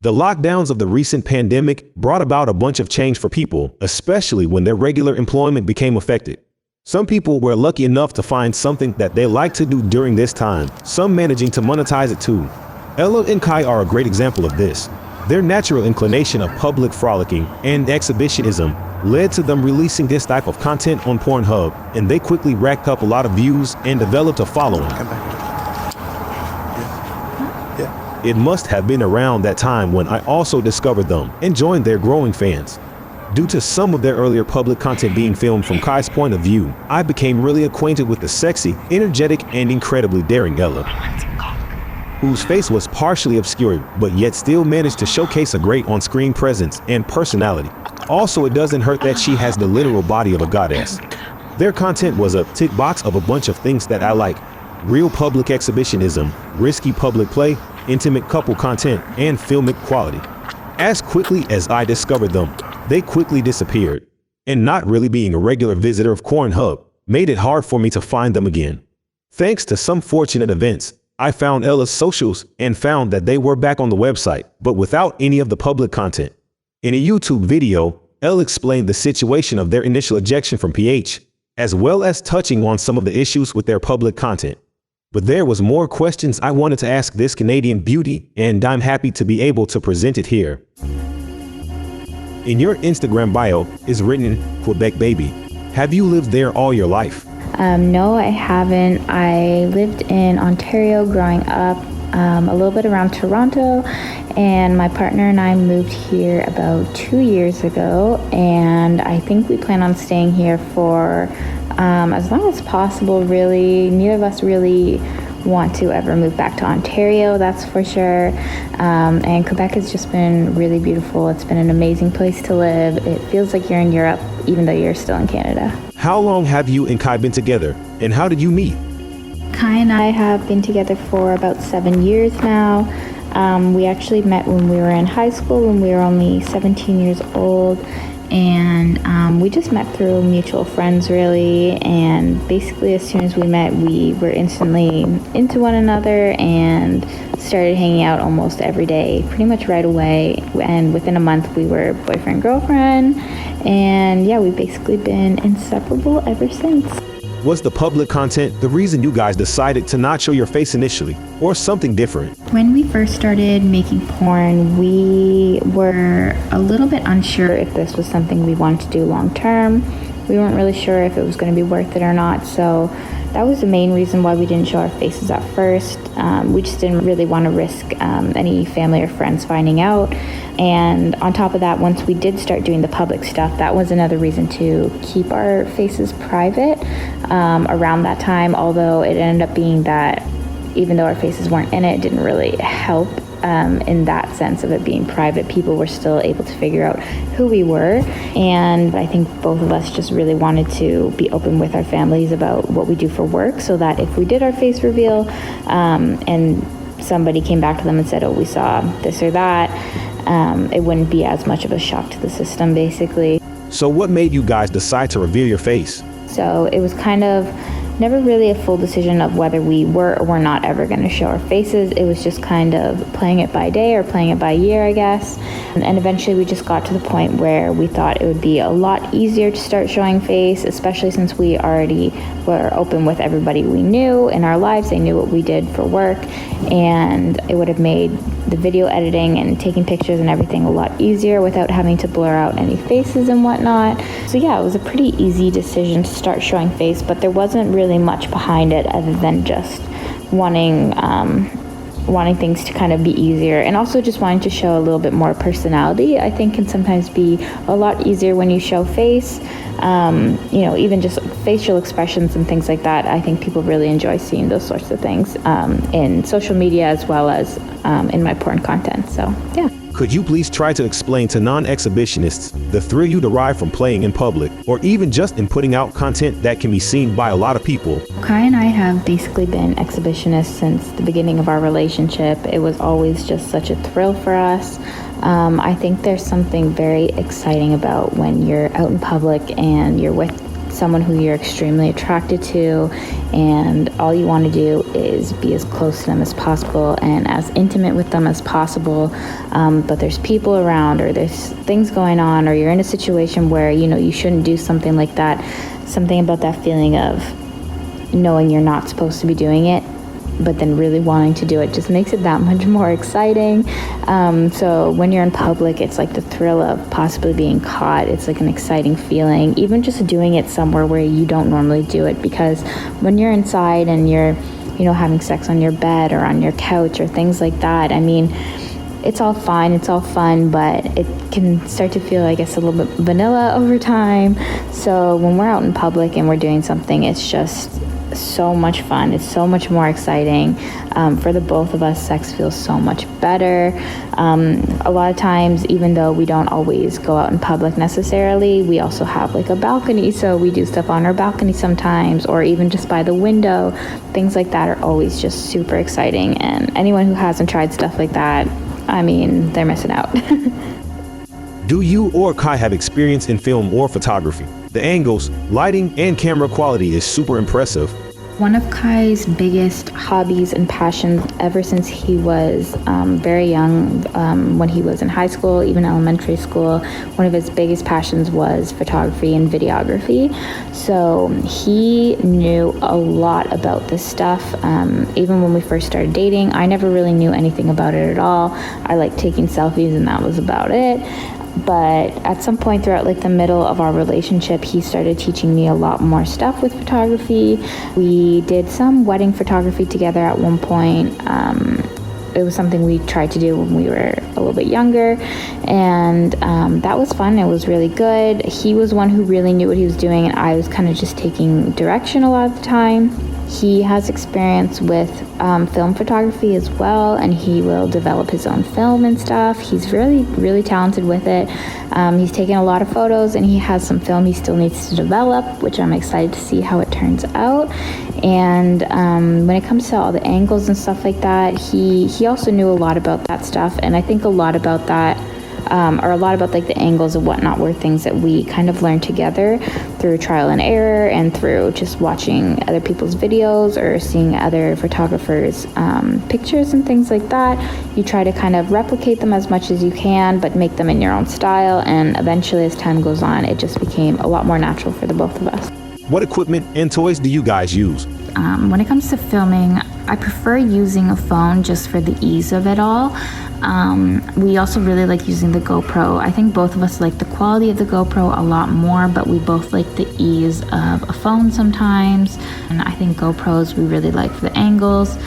The lockdowns of the recent pandemic brought about a bunch of change for people, especially when their regular employment became affected. Some people were lucky enough to find something that they like to do during this time, some managing to monetize it too. Ella and Kai are a great example of this. Their natural inclination of public frolicking and exhibitionism led to them releasing this type of content on Pornhub, and they quickly racked up a lot of views and developed a following. It must have been around that time when I also discovered them and joined their growing fans. Due to some of their earlier public content being filmed from Kai's point of view, I became really acquainted with the sexy, energetic, and incredibly daring Ella, whose face was partially obscured, but yet still managed to showcase a great on-screen presence and personality. Also, it doesn't hurt that she has the literal body of a goddess. Their content was a tick box of a bunch of things that I like: real public exhibitionism, risky public play, intimate couple content, and filmic quality. As quickly as I discovered them, they quickly disappeared, and not really being a regular visitor of cornhub made it hard for me to find them again. Thanks to some fortunate events, I found Ella's socials and found that they were back on the website, but without any of the public content. In a YouTube video, Ella explained the situation of their initial ejection from PH, as well as touching on some of the issues with their public content. But there was more questions I wanted to ask this Canadian beauty, and I'm happy to be able to present it here. In your Instagram bio is written Quebec baby. Have you lived there all your life? No, I haven't. I lived in Ontario growing up, a little bit around Toronto, and my partner and I moved here about 2 years ago, and I think we plan on staying here for as long as possible, really. Neither of us really want to ever move back to Ontario, that's for sure. And Quebec has just been really beautiful. It's been an amazing place to live. It feels like you're in Europe, even though you're still in Canada. How long have you and Kai been together, and how did you meet? Kai and I have been together for about 7 years now. We actually met when we were in high school, when we were only 17 years old. And we just met through mutual friends, really, and basically as soon as we met, we were instantly into one another and started hanging out almost every day, pretty much right away, and within a month we were boyfriend girlfriend, and yeah, we've basically been inseparable ever since. Was the public content the reason you guys decided to not show your face initially, or something different? When we first started making porn, we were a little bit unsure if this was something we wanted to do long term. We weren't really sure if it was going to be worth it or not, so that was the main reason why we didn't show our faces at first. We just didn't really want to risk any family or friends finding out. And on top of that, once we did start doing the public stuff, that was another reason to keep our faces private around that time, although it ended up being that even though our faces weren't in it, it didn't really help in that sense of it being private. People were still able to figure out who we were, and I think both of us just really wanted to be open with our families about what we do for work, so that if we did our face reveal and somebody came back to them and said, oh, we saw this or that, it wouldn't be as much of a shock to the system, basically. So what made you guys decide to reveal your face? So it was kind of never really a full decision of whether we were or were not ever going to show our faces. It was just kind of playing it by day or playing it by year, I guess. And eventually we just got to the point where we thought it would be a lot easier to start showing face, especially since we already were open with everybody we knew in our lives. They knew what we did for work, and it would have made the video editing and taking pictures and everything a lot easier without having to blur out any faces and whatnot. So yeah, it was a pretty easy decision to start showing face, but there wasn't really much behind it other than just wanting things to kind of be easier, and also just wanting to show a little bit more personality. I think can sometimes be a lot easier when you show face. Even just facial expressions and things like that. I think people really enjoy seeing those sorts of things in social media as well as in my porn content. So yeah. Could you please try to explain to non-exhibitionists the thrill you derive from playing in public, or even just in putting out content that can be seen by a lot of people? Kai and I have basically been exhibitionists since the beginning of our relationship. It was always just such a thrill for us. I think there's something very exciting about when you're out in public and you're with someone who you're extremely attracted to, and all you want to do is be as close to them as possible and as intimate with them as possible. But there's people around, or there's things going on, or you're in a situation where, you know, you shouldn't do something like that. Something about that feeling of knowing you're not supposed to be doing it, but then really wanting to do it just makes it that much more exciting. So when you're in public, it's like the thrill of possibly being caught. It's like an exciting feeling, even just doing it somewhere where you don't normally do it, because when you're inside and you're, you know, having sex on your bed or on your couch or things like that, I mean, it's all fine, it's all fun, but it can start to feel, I guess, a little bit vanilla over time. So when we're out in public and we're doing something, it's just so much fun. It's so much more exciting. For the both of us, sex feels so much better. A lot of times, even though we don't always go out in public necessarily, we also have like a balcony, so we do stuff on our balcony sometimes, or even just by the window. Things like that are always just super exciting, and anyone who hasn't tried stuff like that, I mean, they're missing out. Do you or Kai have experience in film or photography? The angles, lighting, and camera quality is super impressive. One of Kai's biggest hobbies and passions ever since he was very young, when he was in high school, even elementary school, one of his biggest passions was photography and videography. So he knew a lot about this stuff. Even when we first started dating, I never really knew anything about it at all. I liked taking selfies and that was about it. But at some point throughout like the middle of our relationship, he started teaching me a lot more stuff with photography. We did some wedding photography together at one point. It was something we tried to do when we were a little bit younger, and that was fun. It was really good. He was one who really knew what he was doing, and I was kind of just taking direction a lot of the time. He has experience with film photography as well, and he will develop his own film and stuff. He's really, really talented with it. He's taken a lot of photos, and he has some film he still needs to develop, which I'm excited to see how it turns out. And when it comes to all the angles and stuff like that, he also knew a lot about that stuff, and I think a lot about that, or a lot about like the angles and whatnot, were things that we kind of learned together through trial and error and through just watching other people's videos or seeing other photographers' pictures and things like that. You try to kind of replicate them as much as you can, but make them in your own style, and eventually as time goes on, it just became a lot more natural for the both of us. What equipment and toys do you guys use? When it comes to filming, I prefer using a phone just for the ease of it all. We also really like using the GoPro. I think both of us like the quality of the GoPro a lot more, but we both like the ease of a phone sometimes. And I think GoPros we really like for the angles.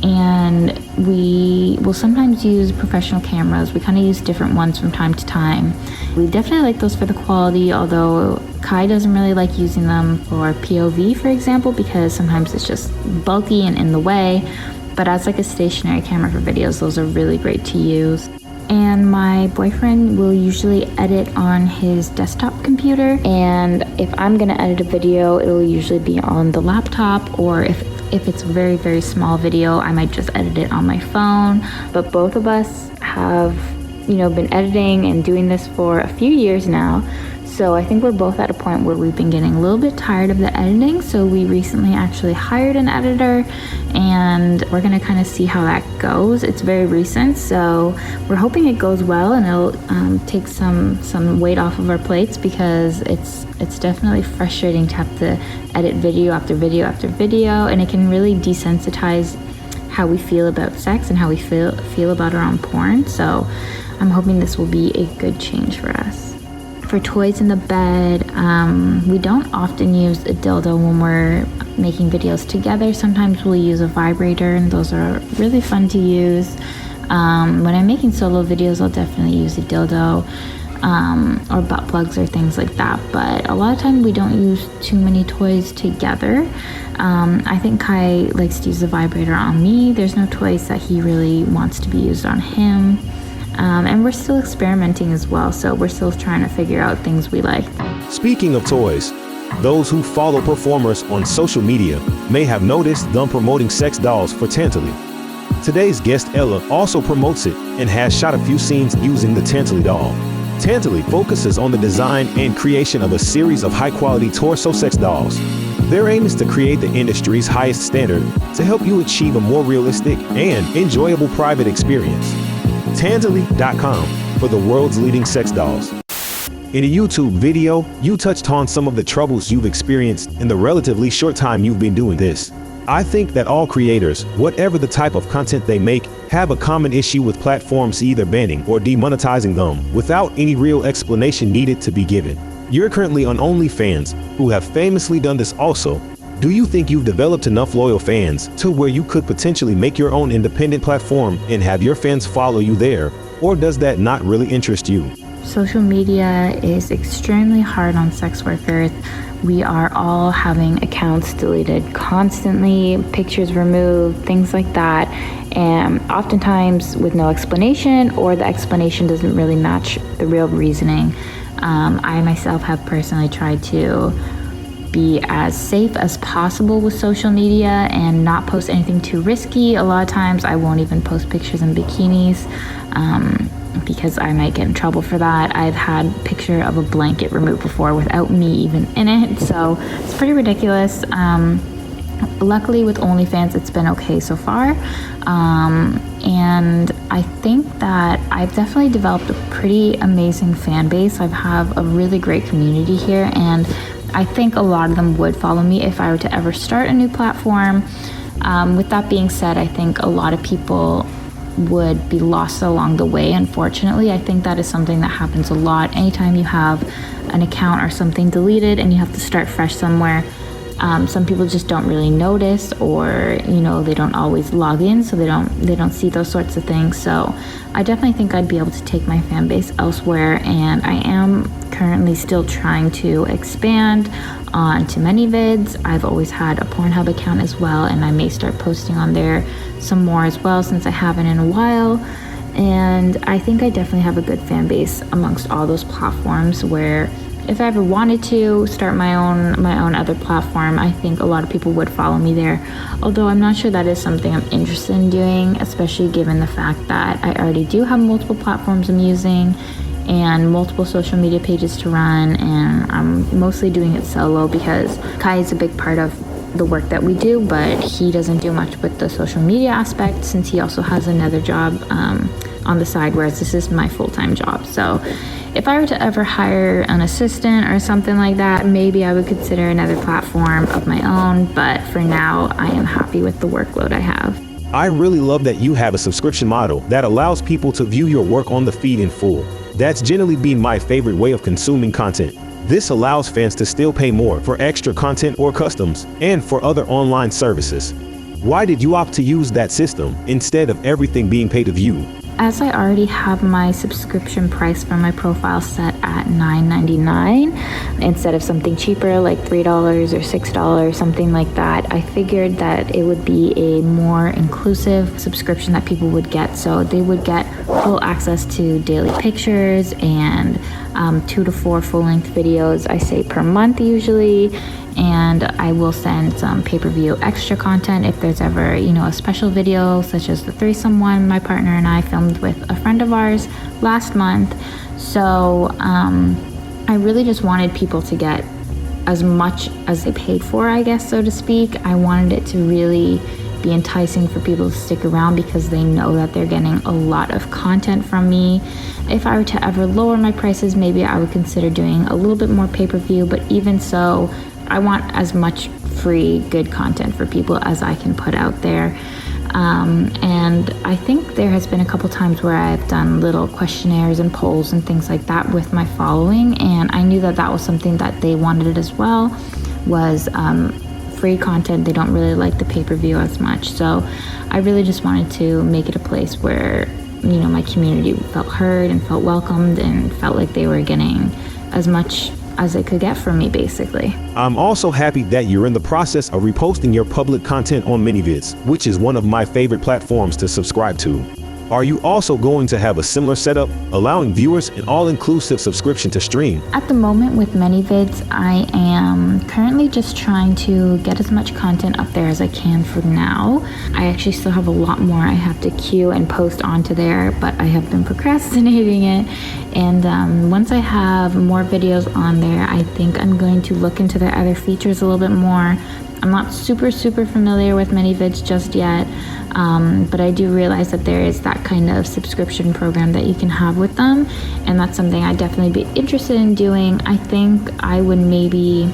And we will sometimes use professional cameras. We kind of use different ones from time to time. We definitely like those for the quality, although Kai doesn't really like using them for POV, for example, because sometimes it's just bulky and in the way. But as like a stationary camera for videos, those are really great to use. And my boyfriend will usually edit on his desktop computer, and if I'm gonna edit a video, it'll usually be on the laptop, or if it's a very, very small video, I might just edit it on my phone. But both of us have, you know, been editing and doing this for a few years now. So I think we're both at a point where we've been getting a little bit tired of the editing. So we recently actually hired an editor, and we're gonna kind of see how that goes. It's very recent, so we're hoping it goes well and it'll take some weight off of our plates, because it's definitely frustrating to have to edit video after video after video, and it can really desensitize how we feel about sex and how we feel about our own porn. So I'm hoping this will be a good change for us. For toys in the bed, we don't often use a dildo when we're making videos together. Sometimes we'll use a vibrator, and those are really fun to use. When I'm making solo videos, I'll definitely use a dildo, or butt plugs or things like that. But a lot of times we don't use too many toys together. I think Kai likes to use the vibrator on me. There's no toys that he really wants to be used on him. And we're still experimenting as well, so we're still trying to figure out things we like. Speaking of toys, those who follow performers on social media may have noticed them promoting sex dolls for Tantally. Today's guest Ella also promotes it and has shot a few scenes using the Tantally doll. Tantally focuses on the design and creation of a series of high-quality torso sex dolls. Their aim is to create the industry's highest standard to help you achieve a more realistic and enjoyable private experience. Tantally.com for the world's leading sex dolls. In a YouTube video, you touched on some of the troubles you've experienced in the relatively short time you've been doing this. I think that all creators, whatever the type of content they make, have a common issue with platforms either banning or demonetizing them without any real explanation needed to be given. You're currently on OnlyFans, who have famously done this also. Do you think you've developed enough loyal fans to where you could potentially make your own independent platform and have your fans follow you there? Or does that not really interest you? Social media is extremely hard on sex workers. We are all having accounts deleted constantly, pictures removed, things like that, and oftentimes with no explanation, or the explanation doesn't really match the real reasoning. I myself have personally tried to be as safe as possible with social media and not post anything too risky. A lot of times I won't even post pictures in bikinis because I might get in trouble for that. I've had a picture of a blanket removed before without me even in it, so it's pretty ridiculous. Luckily with OnlyFans it's been okay so far, and I think that I've definitely developed a pretty amazing fan base. I have a really great community here, and I think a lot of them would follow me if I were to ever start a new platform. With that being said, I think a lot of people would be lost along the way, unfortunately. I think that is something that happens a lot. Anytime you have an account or something deleted and you have to start fresh somewhere, some people just don't really notice, or they don't always log in, so they don't see those sorts of things. So I definitely think I'd be able to take my fan base elsewhere, and I am currently still trying to expand onto many vids. I've always had a Pornhub account as well, and I may start posting on there some more as well, since I haven't in a while. And I think I definitely have a good fan base amongst all those platforms, where if I ever wanted to start my own other platform, I think a lot of people would follow me there. Although I'm not sure that is something I'm interested in doing, especially given the fact that I already do have multiple platforms I'm using and multiple social media pages to run, and I'm mostly doing it solo because Kai is a big part of the work that we do, but he doesn't do much with the social media aspect, since he also has another job on the side, whereas this is my full-time job. So if I were to ever hire an assistant or something like that, maybe I would consider another platform of my own, but for now I am happy with the workload I have. I really love that you have a subscription model that allows people to view your work on the feed in full. That's generally been my favorite way of consuming content. This allows fans to still pay more for extra content or customs and for other online services. Why did you opt to use that system instead of everything being pay to view? As I already have my subscription price for my profile set at $9.99 instead of something cheaper like $3 or $6, something like that, I figured that it would be a more inclusive subscription that people would get. So they would get full access to daily pictures and 2 to 4 full-length videos, I say, per month usually. And I will send some pay-per-view extra content if there's ever, a special video, such as the threesome one my partner and I filmed with a friend of ours last month. So I really just wanted people to get as much as they paid for, I guess, so to speak. I wanted it to really be enticing for people to stick around because they know that they're getting a lot of content from me. If I were to ever lower my prices, maybe I would consider doing a little bit more pay-per-view, but even so, I want as much free, good content for people as I can put out there. And I think there has been a couple times where I've done little questionnaires and polls and things like that with my following, and I knew that that was something that they wanted as well, was free content. They don't really like the pay-per-view as much. So I really just wanted to make it a place where, my community felt heard and felt welcomed and felt like they were getting as much as they could get from me, basically. I'm also happy that you're in the process of reposting your public content on ManyVids, which is one of my favorite platforms to subscribe to. Are you also going to have a similar setup, allowing viewers an all-inclusive subscription to stream? At the moment with ManyVids, I am currently just trying to get as much content up there as I can for now. I actually still have a lot more I have to queue and post onto there, but I have been procrastinating it. And once I have more videos on there, I think I'm going to look into their other features a little bit more. I'm not super familiar with ManyVids just yet, but I do realize that there is that kind of subscription program that you can have with them, and that's something I'd definitely be interested in doing. I think I would maybe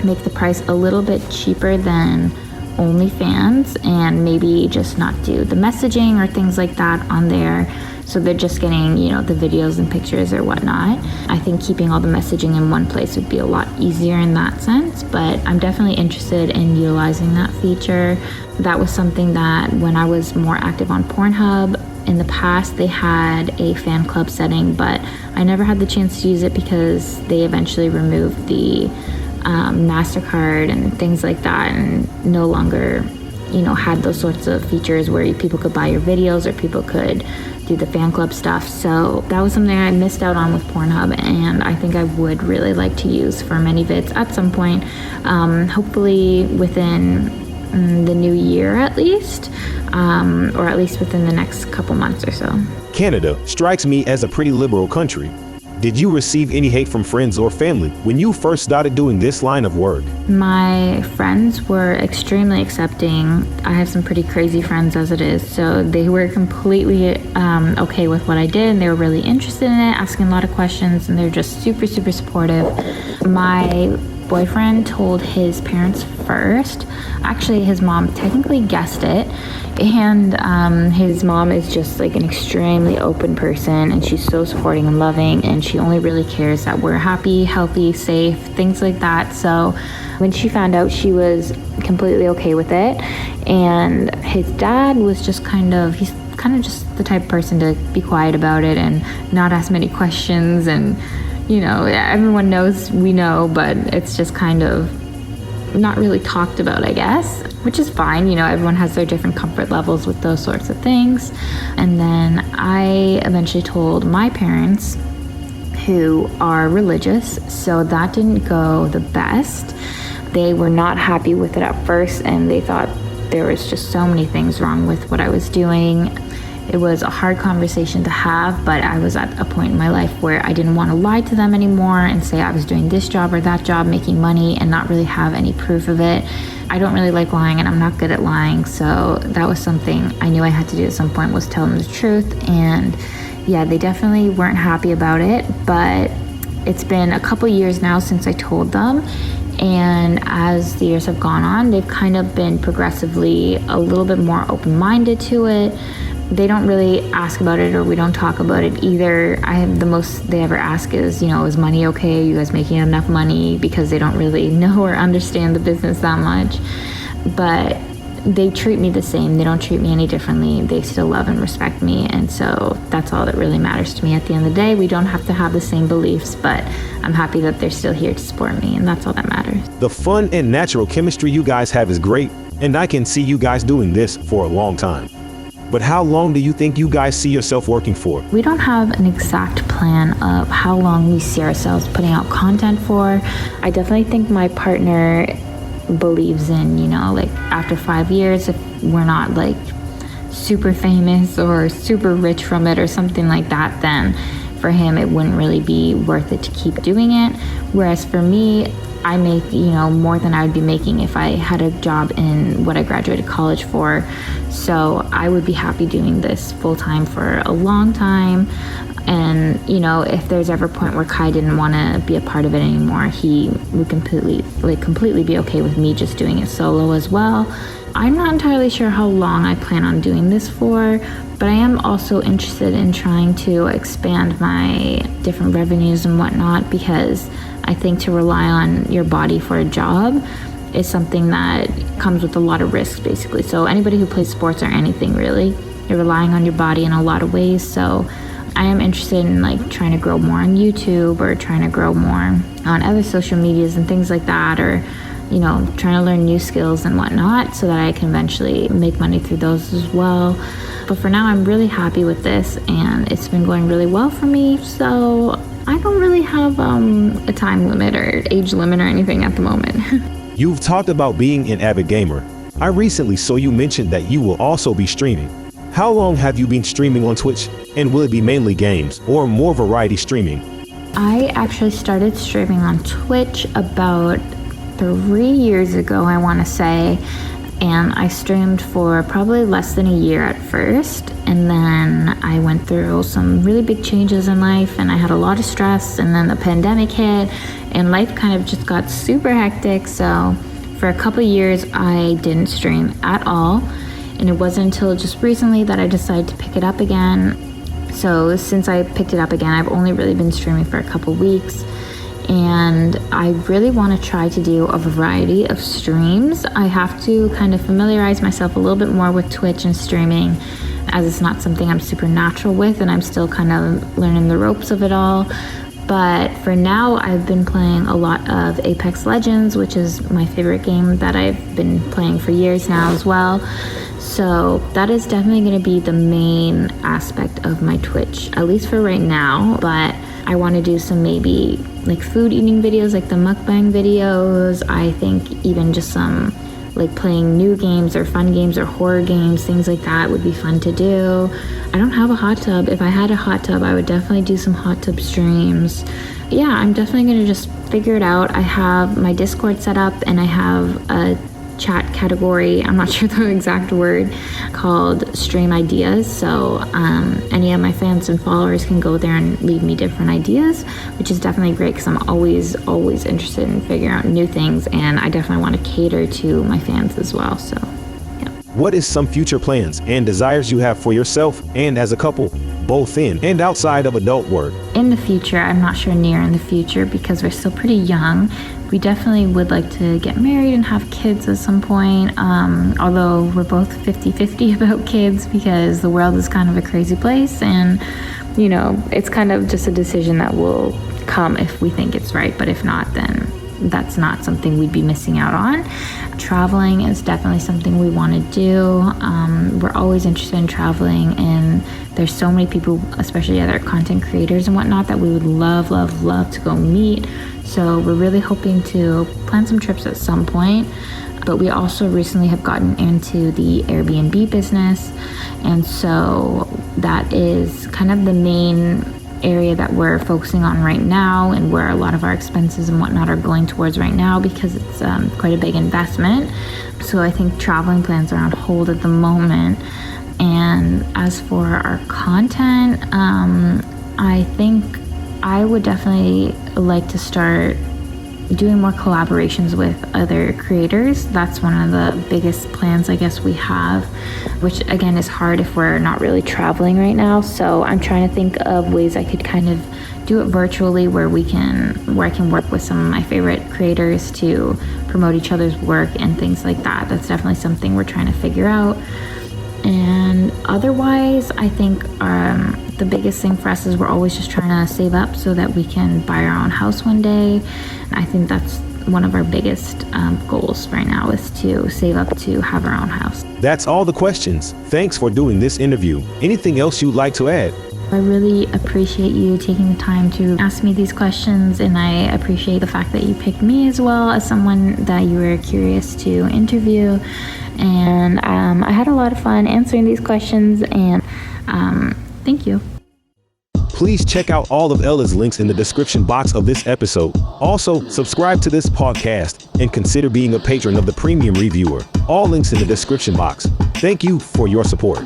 make the price a little bit cheaper than OnlyFans and maybe just not do the messaging or things like that on there. So they're just getting, the videos and pictures or whatnot. I think keeping all the messaging in one place would be a lot easier in that sense, but I'm definitely interested in utilizing that feature. That was something that when I was more active on Pornhub in the past, they had a fan club setting, but I never had the chance to use it because they eventually removed the MasterCard and things like that and no longer had those sorts of features where people could buy your videos or people could do the fan club stuff. So that was something I missed out on with Pornhub, and I think I would really like to use for ManyVids at some point, hopefully within the new year at least, or at least within the next couple months or so. Canada strikes me as a pretty liberal country. Did you receive any hate from friends or family when you first started doing this line of work? My friends were extremely accepting. I have some pretty crazy friends as it is, so they were completely okay with what I did, and they were really interested in it, asking a lot of questions, and they're just super supportive. My boyfriend told his parents first. Actually, his mom technically guessed it, and his mom is just like an extremely open person, and she's so supporting and loving, and she only really cares that we're happy, healthy, safe, things like that. So when she found out, she was completely okay with it. And his dad was just he's kind of just the type of person to be quiet about it and not ask many questions, and everyone knows we know, but it's just kind of not really talked about, I guess, which is fine. Everyone has their different comfort levels with those sorts of things. And then I eventually told my parents, who are religious, so that didn't go the best. They were not happy with it at first, and they thought there was just so many things wrong with what I was doing. It was a hard conversation to have, but I was at a point in my life where I didn't want to lie to them anymore and say I was doing this job or that job, making money, and not really have any proof of it. I don't really like lying, and I'm not good at lying, so that was something I knew I had to do at some point, was tell them the truth. And yeah, they definitely weren't happy about it, but it's been a couple years now since I told them, and as the years have gone on, they've kind of been progressively a little bit more open-minded to it. They don't really ask about it, or we don't talk about it either. The most they ever ask is, is money okay? Are you guys making enough money? Because they don't really know or understand the business that much. But they treat me the same. They don't treat me any differently. They still love and respect me. And so that's all that really matters to me at the end of the day. We don't have to have the same beliefs, but I'm happy that they're still here to support me, and that's all that matters. The fun and natural chemistry you guys have is great, and I can see you guys doing this for a long time. But how long do you think you guys see yourself working for? We don't have an exact plan of how long we see ourselves putting out content for. I definitely think my partner believes in, after 5 years, if we're not like super famous or super rich from it or something like that, then for him it wouldn't really be worth it to keep doing it. Whereas for me, I make, more than I would be making if I had a job in what I graduated college for. So I would be happy doing this full time for a long time. And, if there's ever a point where Kai didn't want to be a part of it anymore, he would completely be okay with me just doing it solo as well. I'm not entirely sure how long I plan on doing this for, but I am also interested in trying to expand my different revenues and whatnot, because I think to rely on your body for a job is something that comes with a lot of risks, basically. So anybody who plays sports or anything, really, you're relying on your body in a lot of ways. So I am interested in trying to grow more on YouTube, or trying to grow more on other social medias and things like that, or trying to learn new skills and whatnot so that I can eventually make money through those as well. But for now, I'm really happy with this, and it's been going really well for me. So I don't really have a time limit or age limit or anything at the moment. You've talked about being an avid gamer. I recently saw you mention that you will also be streaming. How long have you been streaming on Twitch, and will it be mainly games or more variety streaming? I actually started streaming on Twitch about 3 years ago, I want to say, and I streamed for probably less than a year at first, and then I went through some really big changes in life, and I had a lot of stress, and then the pandemic hit, and life kind of just got super hectic. So for a couple of years I didn't stream at all, and it wasn't until just recently that I decided to pick it up again. So since I picked it up again, I've only really been streaming for a couple weeks, and I really want to try to do a variety of streams. I have to kind of familiarize myself a little bit more with Twitch and streaming, as it's not something I'm super natural with, and I'm still kind of learning the ropes of it all. But for now, I've been playing a lot of Apex Legends, which is my favorite game that I've been playing for years now as well. So that is definitely going to be the main aspect of my Twitch, at least for right now. But I want to do some maybe like food eating videos, like the mukbang videos. I think even just some like playing new games or fun games or horror games, things like that would be fun to do. I don't have a hot tub. If I had a hot tub, I would definitely do some hot tub streams. Yeah, I'm definitely going to just figure it out. I have my Discord set up, and I have a chat category, I'm not sure the exact word, called Stream Ideas. So any of my fans and followers can go there and leave me different ideas, which is definitely great because I'm always interested in figuring out new things, and I definitely want to cater to my fans as well. So yeah. What is some future plans and desires you have for yourself and as a couple, both in and outside of adult work? In the future, I'm not sure near in the future because we're still pretty young. We definitely would like to get married and have kids at some point, although we're both 50-50 about kids because the world is kind of a crazy place, and it's kind of just a decision that will come if we think it's right, but if not, then that's not something we'd be missing out on. Traveling is definitely something we want to do. We're always interested in traveling, and there's so many people, especially other content creators and whatnot, that we would love to go meet. So we're really hoping to plan some trips at some point. But we also recently have gotten into the Airbnb business, and so that is kind of the main area that we're focusing on right now, and where a lot of our expenses and whatnot are going towards right now, because it's quite a big investment. So I think traveling plans are on hold at the moment. And as for our content, I think I would definitely like to start doing more collaborations with other creators. That's one of the biggest plans I guess we have, which again is hard if we're not really traveling right now. So I'm trying to think of ways I could kind of do it virtually, where I can work with some of my favorite creators to promote each other's work and things like that. That's definitely something we're trying to figure out. And otherwise, I think the biggest thing for us is we're always just trying to save up so that we can buy our own house one day. I think that's one of our biggest goals right now, is to save up to have our own house. That's all the questions. Thanks for doing this interview. Anything else you'd like to add? I really appreciate you taking the time to ask me these questions, and I appreciate the fact that you picked me as well as someone that you were curious to interview. And I had a lot of fun answering these questions, and thank you. Please check out all of Ella's links in the description box of this episode. Also, subscribe to this podcast and consider being a patron of the Premium Reviewer. All links in the description box. Thank you for your support.